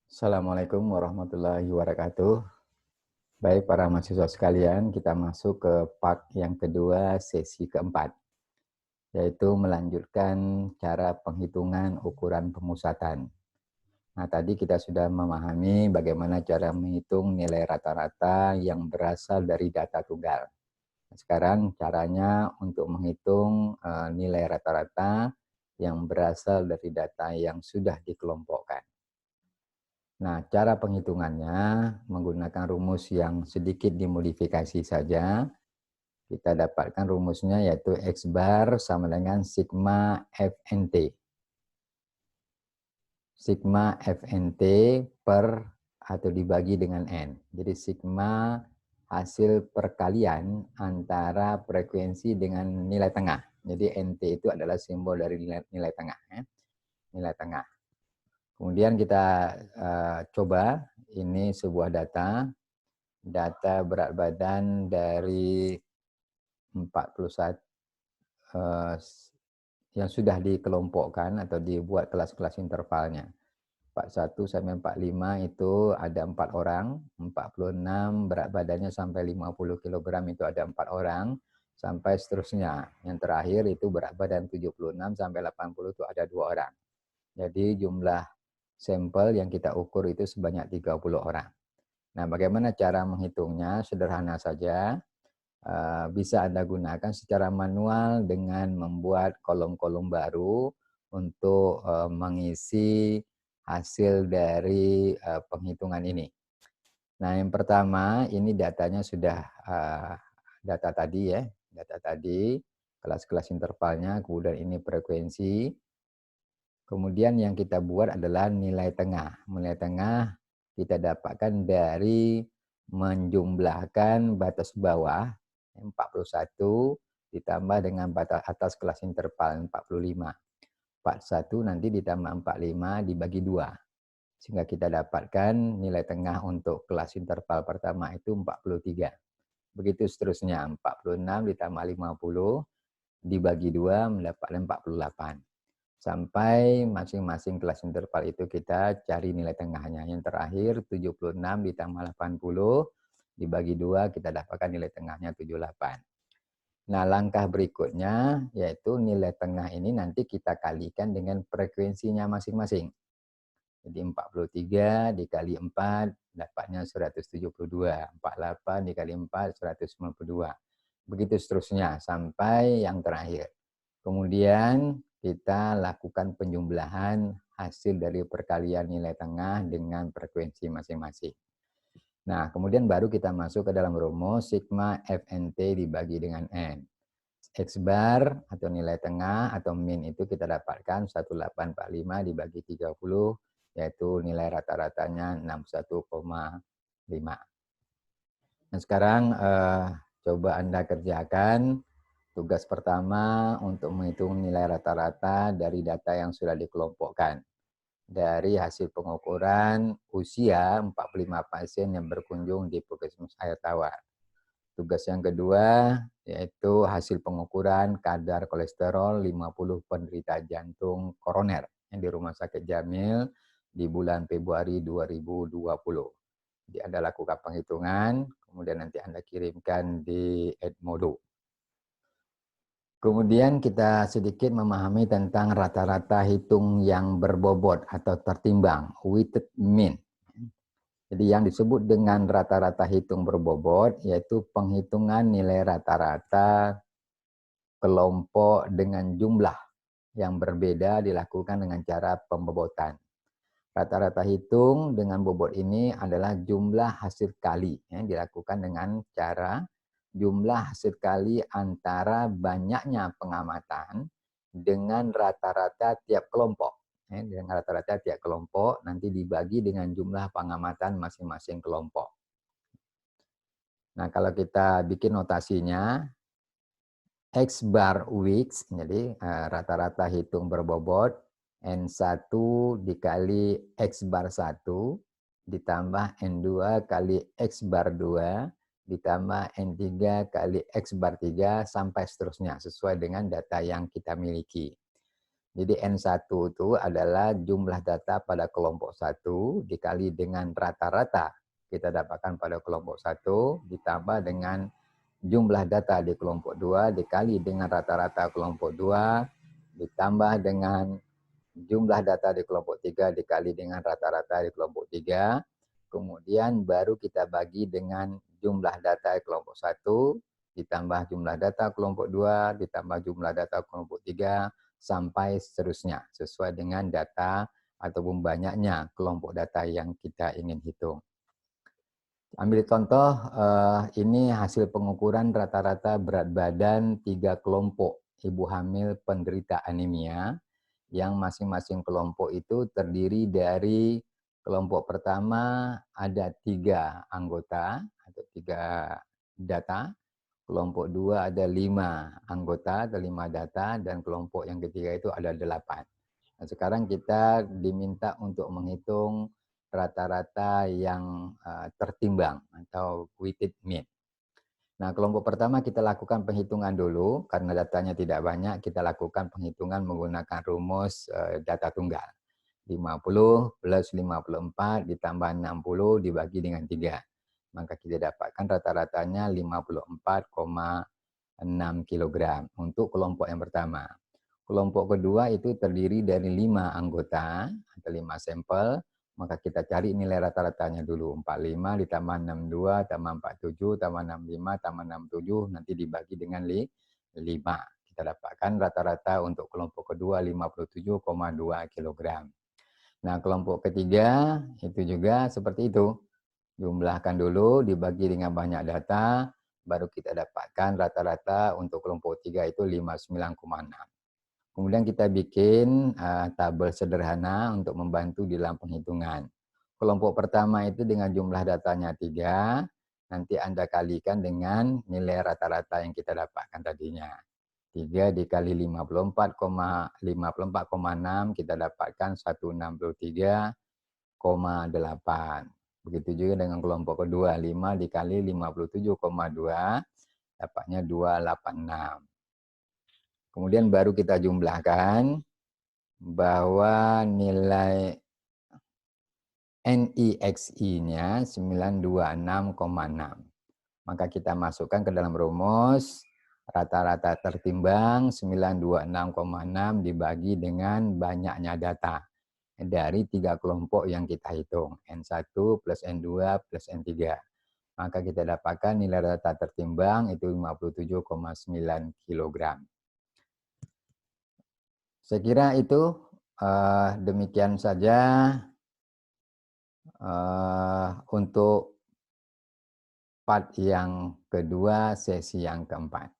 Assalamualaikum warahmatullahi wabarakatuh. Baik para mahasiswa sekalian, kita masuk ke part yang kedua, sesi keempat, yaitu melanjutkan cara penghitungan ukuran pemusatan. Nah, tadi kita sudah memahami bagaimana cara menghitung nilai rata-rata yang berasal dari data tunggal. Sekarang caranya untuk menghitung nilai rata-rata yang berasal dari data yang sudah dikelompokkan. Nah, cara penghitungannya menggunakan rumus yang sedikit dimodifikasi saja. Kita dapatkan rumusnya yaitu X bar sama dengan sigma FNT. Sigma FNT per atau dibagi dengan N. Jadi sigma hasil perkalian antara frekuensi dengan nilai tengah. Jadi NT itu adalah simbol dari nilai tengah. Nilai tengah. Kemudian kita coba, ini sebuah data berat badan dari 41 yang sudah dikelompokkan atau dibuat kelas-kelas intervalnya. 41 sampai 45 itu ada 4 orang, 46 berat badannya sampai 50 kg itu ada 4 orang, sampai seterusnya. Yang terakhir itu berat badan 76 sampai 80 itu ada 2 orang. Jadi jumlah sampel yang kita ukur itu sebanyak 30 orang. Nah, bagaimana cara menghitungnya? Sederhana saja. Bisa Anda gunakan secara manual dengan membuat kolom-kolom baru untuk mengisi hasil dari penghitungan ini. Nah, yang pertama ini datanya sudah data tadi ya, kelas-kelas intervalnya, kemudian ini frekuensi. Kemudian yang kita buat adalah nilai tengah. Nilai tengah kita dapatkan dari menjumlahkan batas bawah 41 ditambah dengan batas atas kelas interval 45. 41 nanti ditambah 45 dibagi 2. Sehingga kita dapatkan nilai tengah untuk kelas interval pertama itu 43. Begitu seterusnya, 46 ditambah 50 dibagi 2 mendapatkan 48. Sampai masing-masing kelas interval itu kita cari nilai tengahnya. Yang terakhir 76 ditambah 80 dibagi 2 kita dapatkan nilai tengahnya 78. Nah, langkah berikutnya yaitu nilai tengah ini nanti kita kalikan dengan frekuensinya masing-masing. Jadi 43 dikali 4 dapatnya 172, 48 dikali 4 192. Begitu seterusnya sampai yang terakhir. Kemudian kita lakukan penjumlahan hasil dari perkalian nilai tengah dengan frekuensi masing-masing. Nah, kemudian baru kita masuk ke dalam rumus sigma FNT dibagi dengan N. X bar atau nilai tengah atau min itu kita dapatkan 1845 dibagi 30, yaitu nilai rata-ratanya 61,5. Nah, sekarang coba Anda kerjakan. Tugas pertama untuk menghitung nilai rata-rata dari data yang sudah dikelompokkan. Dari hasil pengukuran usia 45 pasien yang berkunjung di Puskesmas Air Tawar. Tugas yang kedua yaitu hasil pengukuran kadar kolesterol 50 penderita jantung koroner yang di Rumah Sakit Jamil di bulan Februari 2020. Jadi Anda lakukan penghitungan, kemudian nanti Anda kirimkan di Edmodo. Kemudian kita sedikit memahami tentang rata-rata hitung yang berbobot atau tertimbang, weighted mean. Jadi yang disebut dengan rata-rata hitung berbobot yaitu penghitungan nilai rata-rata kelompok dengan jumlah yang berbeda dilakukan dengan cara pembobotan. Rata-rata hitung dengan bobot ini adalah jumlah hasil kali yang dilakukan dengan cara jumlah hasil kali antara banyaknya pengamatan dengan rata-rata tiap kelompok. Dengan rata-rata tiap kelompok nanti dibagi dengan jumlah pengamatan masing-masing kelompok. Nah, kalau kita bikin notasinya, X bar weeks, jadi rata-rata hitung berbobot, N1 dikali X bar 1, ditambah N2 kali X bar 2, ditambah N3 kali X bar 3, sampai seterusnya, sesuai dengan data yang kita miliki. Jadi N1 itu adalah jumlah data pada kelompok 1 dikali dengan rata-rata kita dapatkan pada kelompok 1 ditambah dengan jumlah data di kelompok 2 dikali dengan rata-rata kelompok 2 ditambah dengan jumlah data di kelompok 3 dikali dengan rata-rata di kelompok 3. Kemudian baru kita bagi dengan jumlah data di kelompok 1 ditambah jumlah data kelompok 2 ditambah jumlah data kelompok 3 sampai seterusnya sesuai dengan data ataupun banyaknya kelompok data yang kita ingin hitung. Ambil contoh, ini hasil pengukuran rata-rata berat badan 3 kelompok ibu hamil penderita anemia, yang masing-masing kelompok itu terdiri dari kelompok pertama ada 3 anggota atau 3 data, kelompok 2 ada 5 anggota atau 5 data, dan kelompok yang ketiga itu ada 8. Nah, sekarang kita diminta untuk menghitung rata-rata yang tertimbang atau weighted mean. Nah, kelompok pertama kita lakukan penghitungan dulu, karena datanya tidak banyak, kita lakukan penghitungan menggunakan rumus data tunggal. 50 plus 54 ditambah 60 dibagi dengan 3. Maka kita dapatkan rata-ratanya 54,6 kg untuk kelompok yang pertama. Kelompok kedua itu terdiri dari 5 anggota atau 5 sampel, maka kita cari nilai rata-ratanya dulu. 45 ditambah 62 tambah 47 tambah 65 tambah 67 nanti dibagi dengan 5. Kita dapatkan rata-rata untuk kelompok kedua 57,2 kg. Nah, kelompok ketiga itu juga seperti itu. Jumlahkan dulu dibagi dengan banyak data, baru kita dapatkan rata-rata untuk kelompok 3 itu 59,6. Kemudian kita bikin tabel sederhana untuk membantu di dalam penghitungan. Kelompok pertama itu dengan jumlah datanya 3, nanti Anda kalikan dengan nilai rata-rata yang kita dapatkan tadinya. 3 dikali 54,6 kita dapatkan 163,8. Begitu juga dengan kelompok kedua, 5 dikali 57,2 dapatnya 286. Kemudian baru kita jumlahkan bahwa nilai NIXI-nya 926,6. Maka kita masukkan ke dalam rumus rata-rata tertimbang 926,6 dibagi dengan banyaknya data dari 3 kelompok yang kita hitung, N1 plus N2 plus N3. Maka kita dapatkan nilai data tertimbang itu 57,9 kg. Saya kira itu demikian saja untuk part yang kedua, sesi yang keempat.